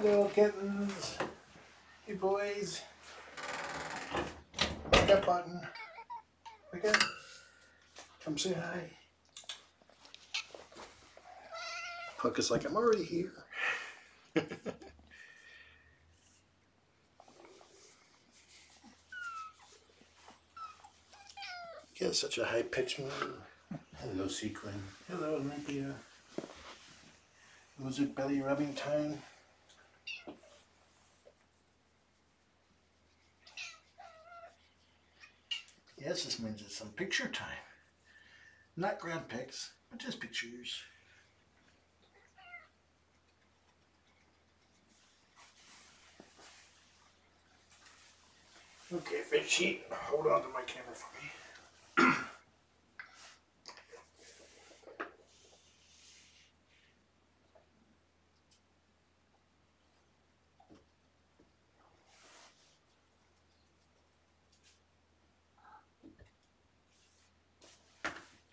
Little kittens, you boys. Wake up, Button. Wake up. Come say hi. Puck is like, I'm already here. He has such a high-pitched mood. Hello, Sequin. Hello, Olympia. Was it belly rubbing time? Yes, this means it's some picture time. Not grab pics, but just pictures. Okay, fish sheet, hold on to my camera for me.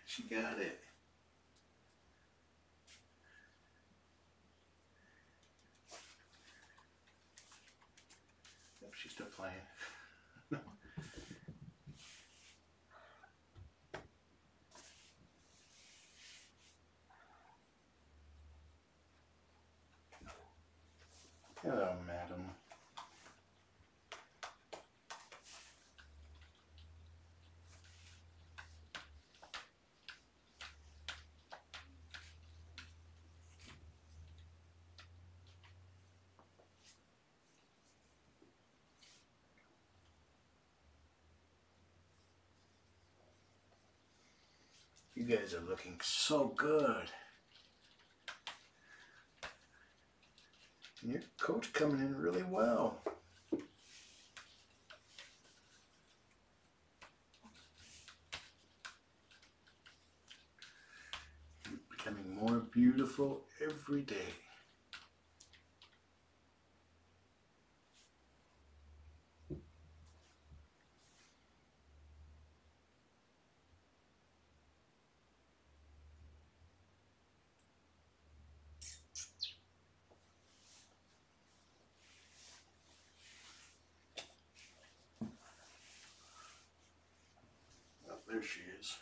She got it. Yep, she's still playing. Hello, madam. You guys are looking so good. Your coat's coming in really well. You're becoming more beautiful every day. There she is.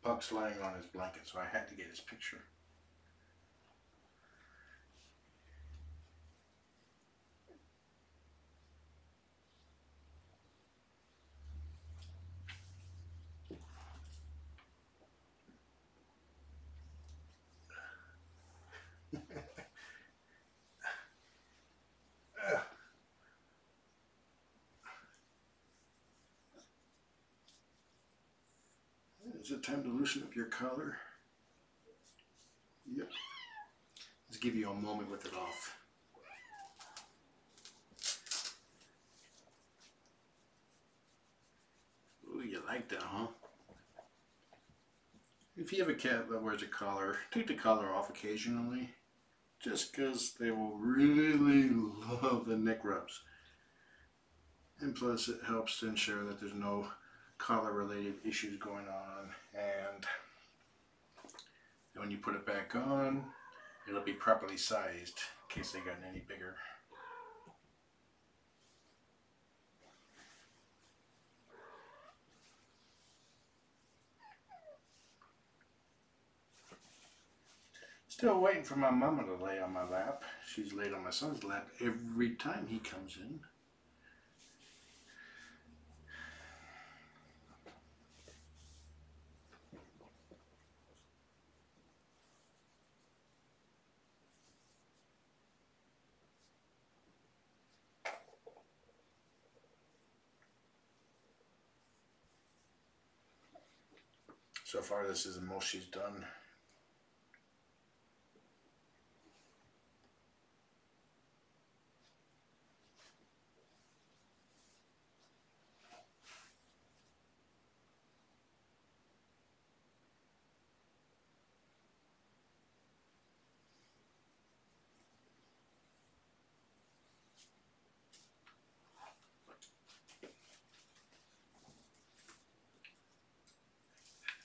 Puck's lying on his blanket, so I had to get his picture. Is it time to loosen up your collar? Yep. Let's give you a moment with it off. Ooh, you like that, huh? If you have a cat that wears a collar, take the collar off occasionally, just because they will really love the neck rubs. And plus it helps to ensure that there's no collar related issues going on, and when you put it back on, it'll be properly sized in case they got any bigger. Still waiting for my mama to lay on my lap. She's laid on my son's lap every time he comes in. So far, this is the most she's done.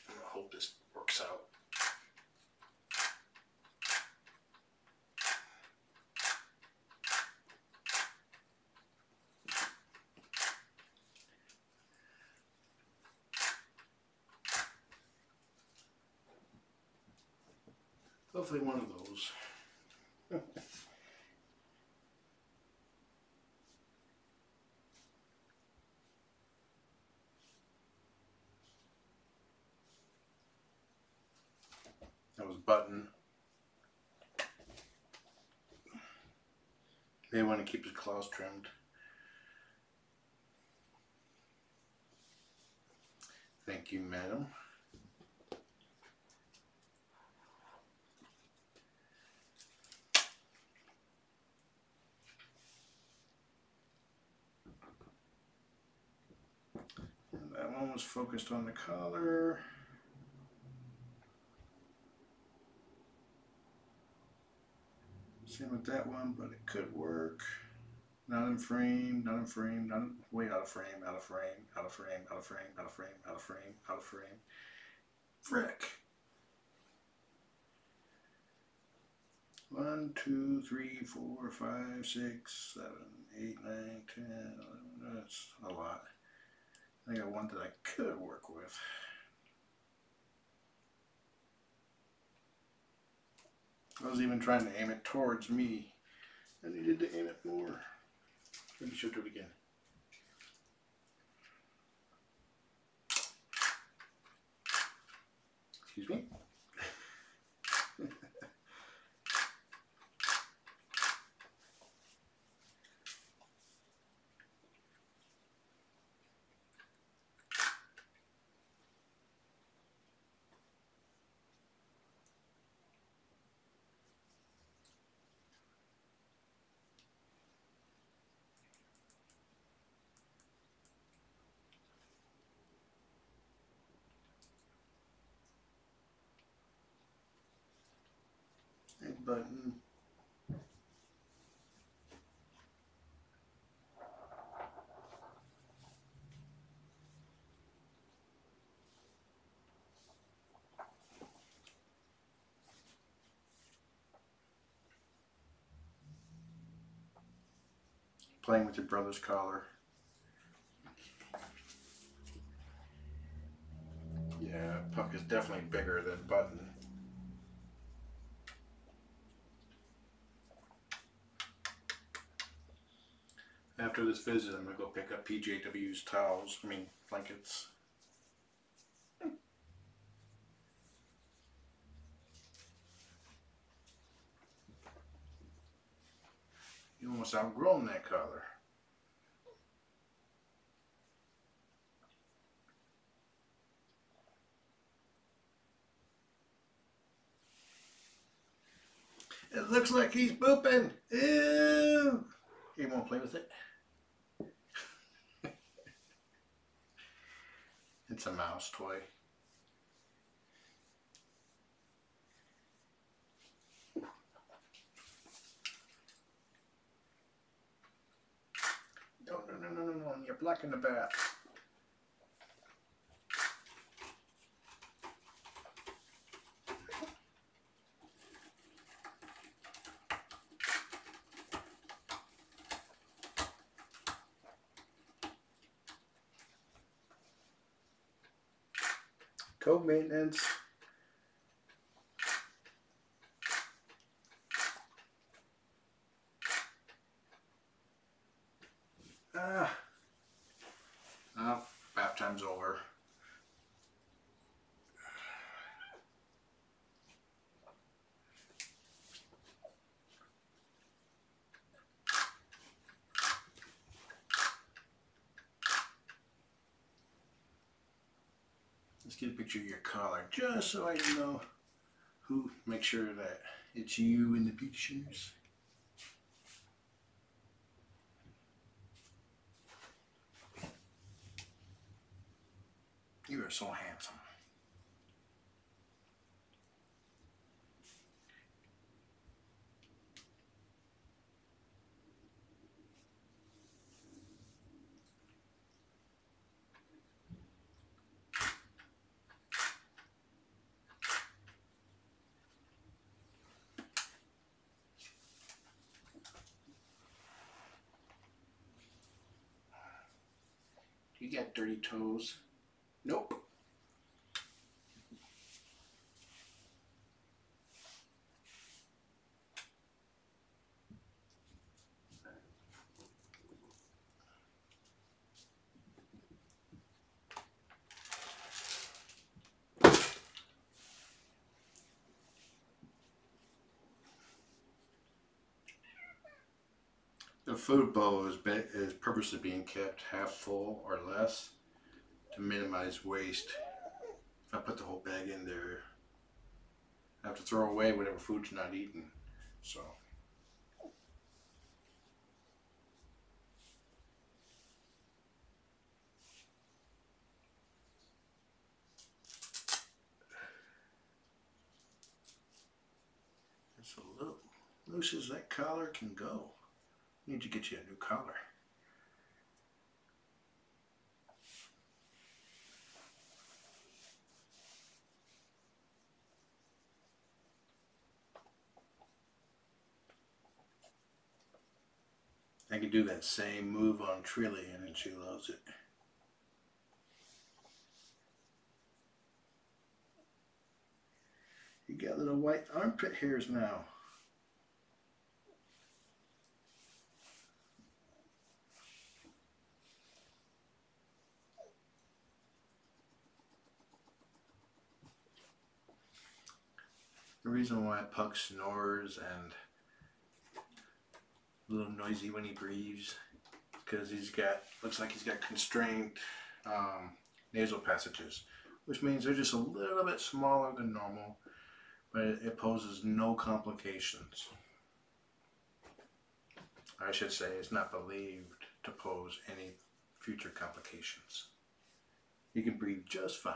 I hope this works out. Hopefully one of those. That was Button. May want to keep his claws trimmed. Thank you, madam. And that one was focused on the collar. Same with that one, but it could work. Not in frame, not in frame, not in, way out of frame, out of frame, out of frame, out of frame, out of frame, out of frame, out of frame. Frick. 1, 2, 3, 4, 5, 6, 7, 8, 9, 10, 11. That's a lot. I got one that I could work with. I was even trying to aim it towards me. I needed to aim it more. Let me show it again. Excuse me. Button. Playing with your brother's collar. Yeah, Puck is definitely bigger than Button. After this visit, I'm going to go pick up PJW's towels, blankets. You almost outgrown that collar. It looks like he's pooping. Ew. He won't play with it. It's a mouse toy. No, you're blocking the bath. Co-maintenance. Bath time's over. Let's get a picture of your collar, just so I know who. Make sure that it's you in the pictures. You are so handsome. You got dirty toes? Nope. The food bowl is purposely being kept half full or less to minimize waste. If I put the whole bag in there, I have to throw away whatever food's not eaten. So it's a little loose as that collar can go. Need to get you a new collar. I can do that same move on Trilly and she loves it. You got little white armpit hairs now. The reason why Puck snores and a little noisy when he breathes, because looks like he's got constrained nasal passages, which means they're just a little bit smaller than normal, but it poses no complications. I should say it's not believed to pose any future complications. He can breathe just fine.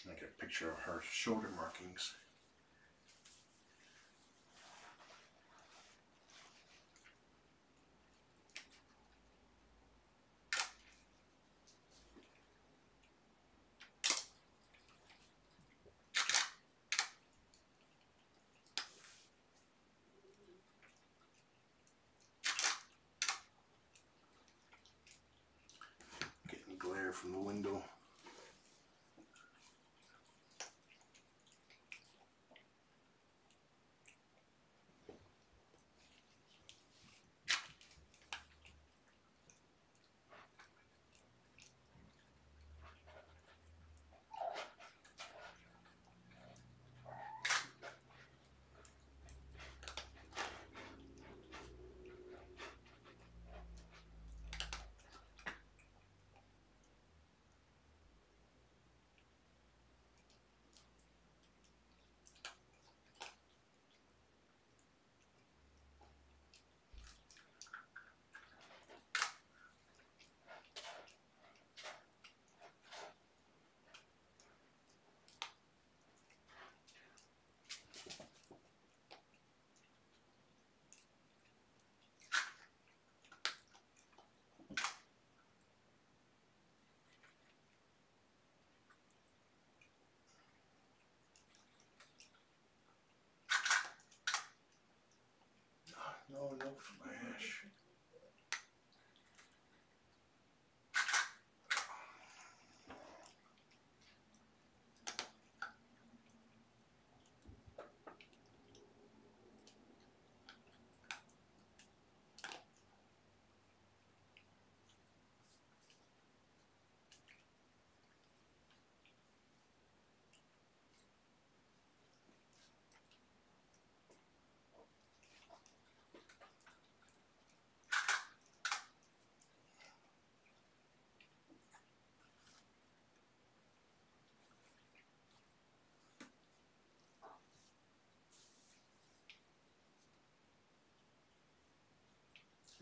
I get a picture of her shoulder markings. Getting glare from the window.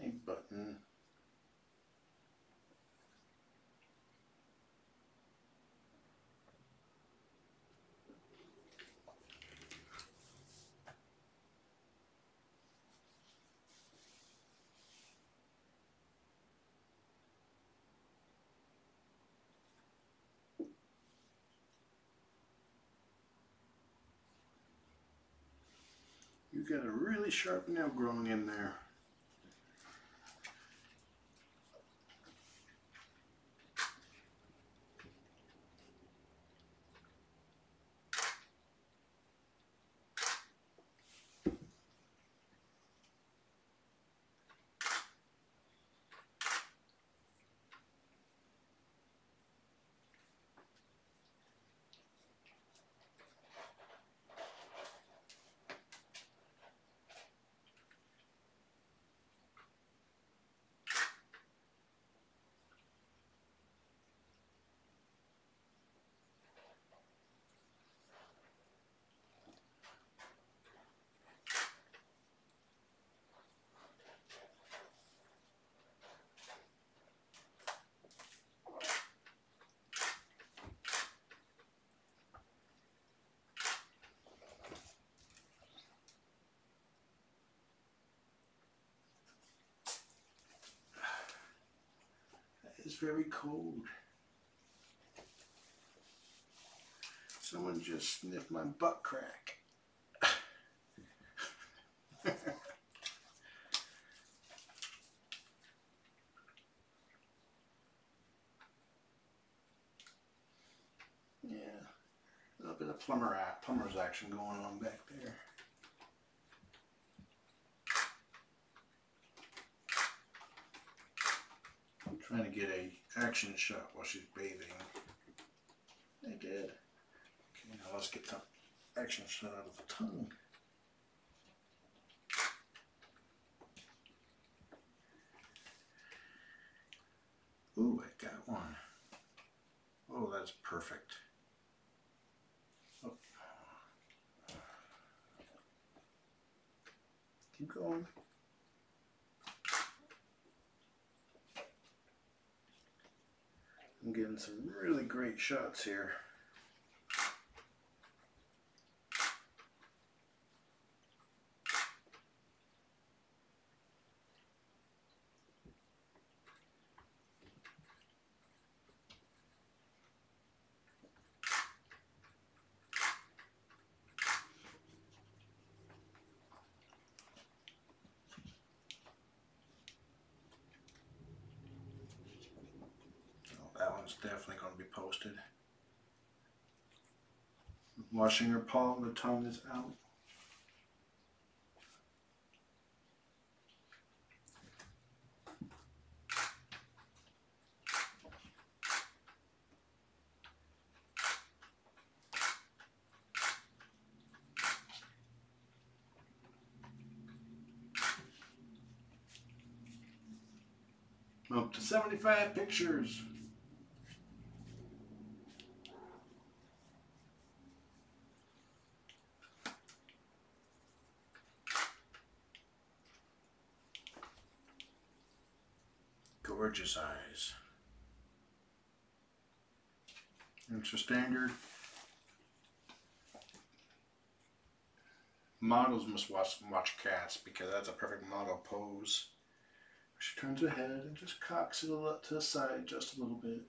a button. You got a really sharp nail growing in there. It's very cold. Someone just sniffed my butt crack. Yeah, a little bit of plumber's action going on back there. I'm trying to get a action shot while she's bathing. I did. Okay, now let's get some action shot out of the tongue. Ooh, I got one. Oh, that's perfect. Oh. Keep going. I'm getting some really great shots here. That one's definitely going to be posted. Washing her paw, the tongue is out. Up to 75 pictures. Gorgeous eyes. Extra standard. Models must watch cats because that's a perfect model pose. She turns her head and just cocks it a little to the side just a little bit.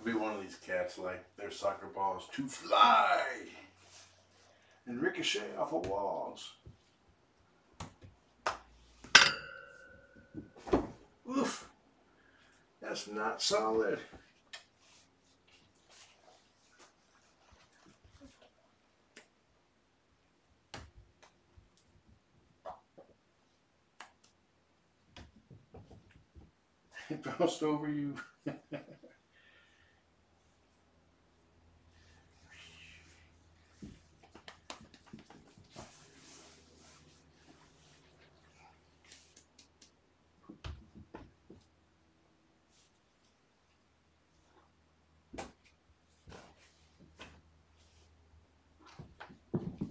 Every one of these cats like their soccer balls to fly and ricochet off of walls. Oof, that's not solid. It bounced over you.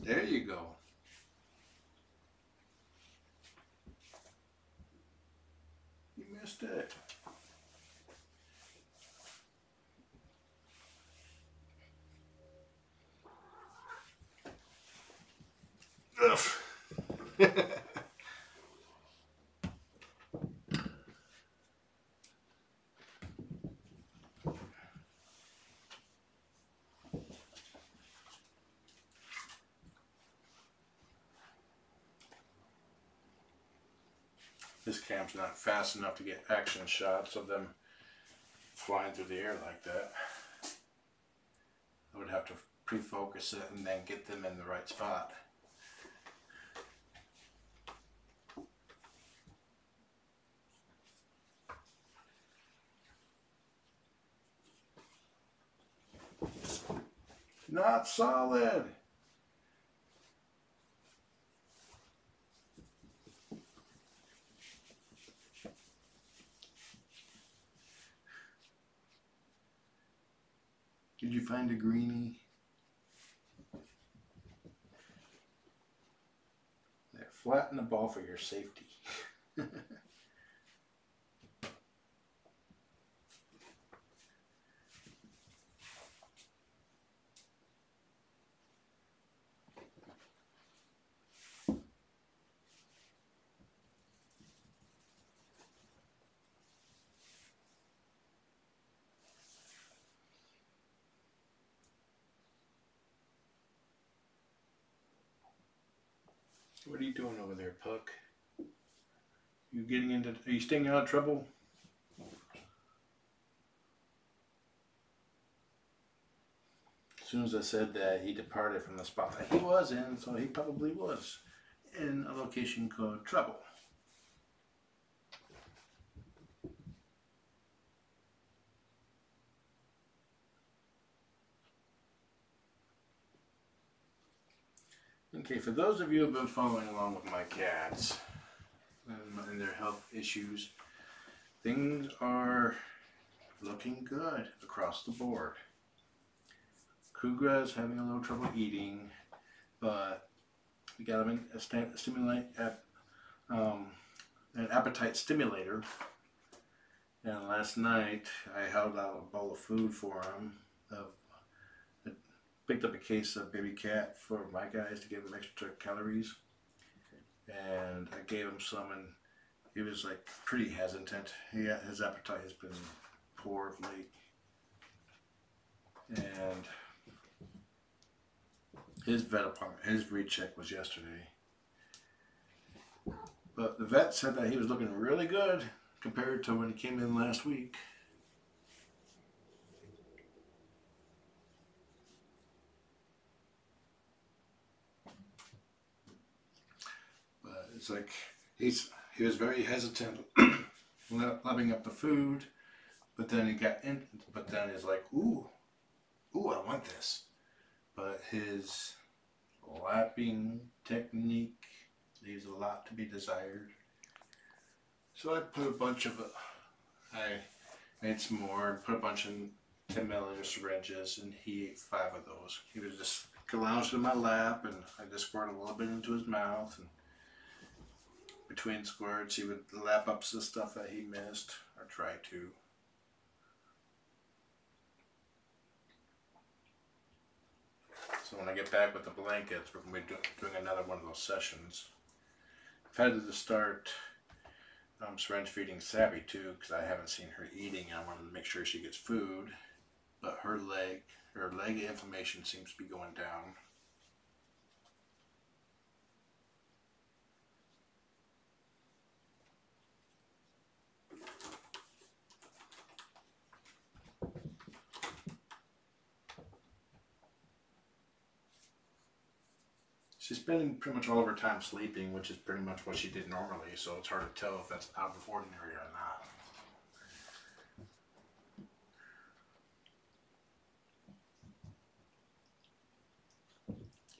There you go. You missed it. Ugh. This cam's not fast enough to get action shots of them flying through the air like that. I would have to pre-focus it and then get them in the right spot. Not solid. Did you find a greenie? There, flatten the ball for your safety. What are you doing over there, Puck? Are you staying out of trouble? As soon as I said that, he departed from the spot that he was in, so he probably was in a location called trouble. Okay, for those of you who have been following along with my cats and their health issues, things are looking good across the board. Kugra's having a little trouble eating, but we got him an appetite stimulator. And last night I held out a bowl of food for him. I picked up a case of baby cat for my guys to give him extra calories, and I gave him some, and he was like pretty hesitant. His appetite has been poor of late, and his vet appointment, his recheck was yesterday. But the vet said that he was looking really good compared to when he came in last week. But it's like he was very hesitant lapping up the food, but then he got in. But then he's like, ooh, I want this. But his lapping technique leaves a lot to be desired. So I put a bunch of, I made some more and put a bunch in 10 milliliter syringes, and he ate 5 of those. He was just lounged in my lap, and I just squirted a little bit into his mouth, and between squirts he would lap up some stuff that he missed, or try to. So when I get back with the blankets, we're going to be doing another one of those sessions. I've had to start syringe feeding Tabby too, because I haven't seen her eating. I wanted to make sure she gets food, but her leg inflammation seems to be going down. She's spending pretty much all of her time sleeping, which is pretty much what she did normally, so it's hard to tell if that's out of ordinary or not.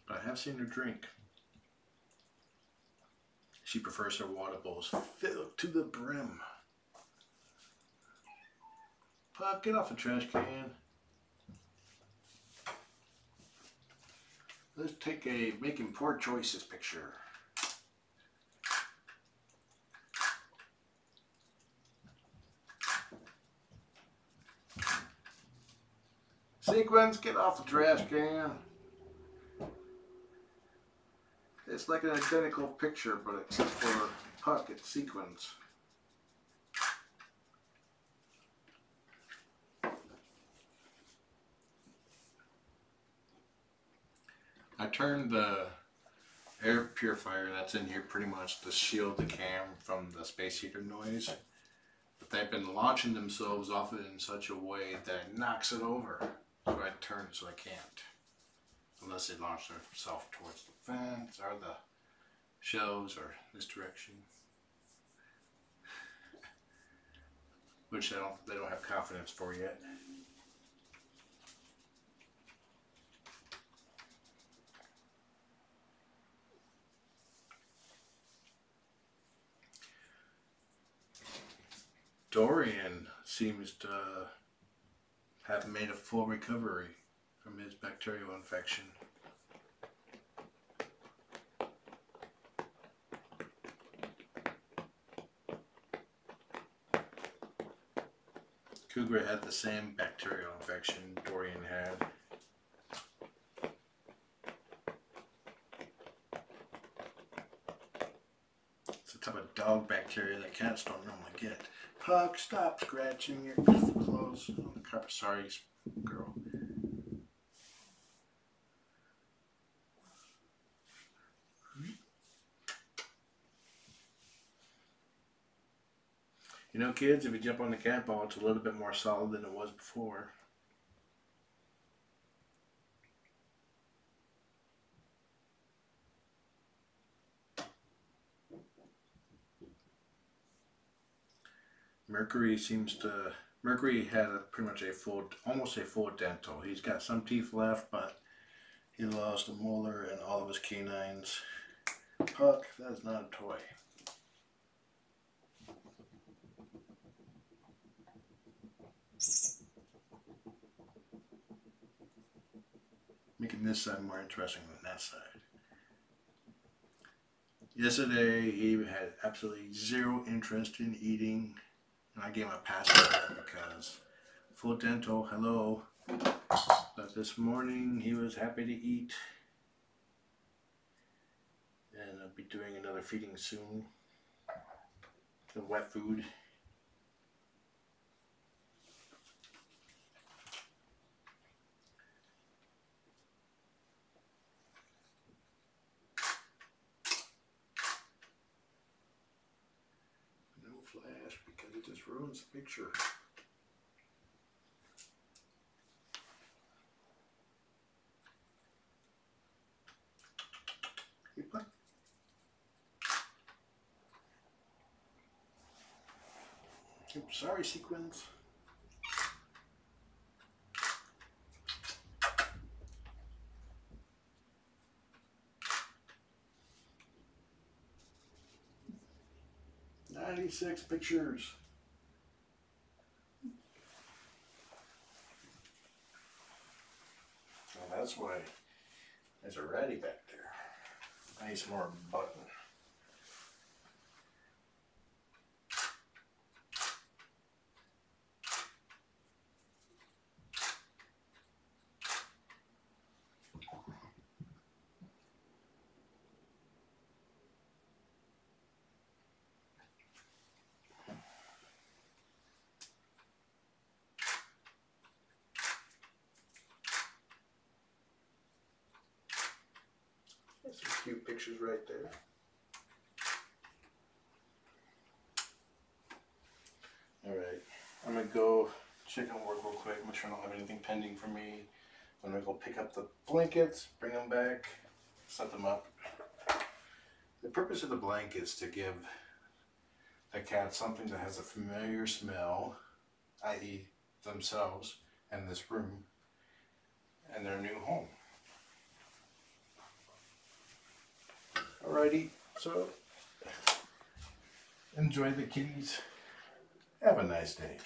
but I have seen her drink. She prefers her water bowls filled to the brim. Puck, get off the trash can. Let's take a making poor choices picture. Sequins, get off the trash can. It's like an identical picture, but except for Puck, it's Sequins. I turned the air purifier that's in here pretty much to shield the cam from the space heater noise. But they've been launching themselves off it in such a way that it knocks it over. So I turn it so I can't. Unless they launch themselves towards the fence or the shelves or this direction. Which they don't have confidence for yet. Dorian seems to have made a full recovery from his bacterial infection. Cougar had the same bacterial infection Dorian had. It's a type of dog bacteria that cats don't normally get. Puck, stop scratching your clothes on the carpet. Sorry, girl. You know, kids, if you jump on the cat ball, it's a little bit more solid than it was before. Mercury had pretty much almost a full dental. He's got some teeth left, but he lost a molar and all of his canines. Puck, that is not a toy. Making this side more interesting than that side. Yesterday, he had absolutely zero interest in eating, and I gave him a pass for that because full dental, hello. But this morning, he was happy to eat, and I'll be doing another feeding soon. The wet food. Flash because it just ruins the picture. Hey, Puck. Oops, sorry, Sequins. "96 pictures. Well, that's why there's a ratty back there. I need some more button. There's some cute pictures right there. Alright, I'm going to go check on work real quick, make sure I don't have anything pending for me. I'm going to go pick up the blankets, bring them back, set them up. The purpose of the blankets is to give the cat something that has a familiar smell, i.e. themselves and this room, and their new home. Alrighty, so enjoy the kitties. Have a nice day.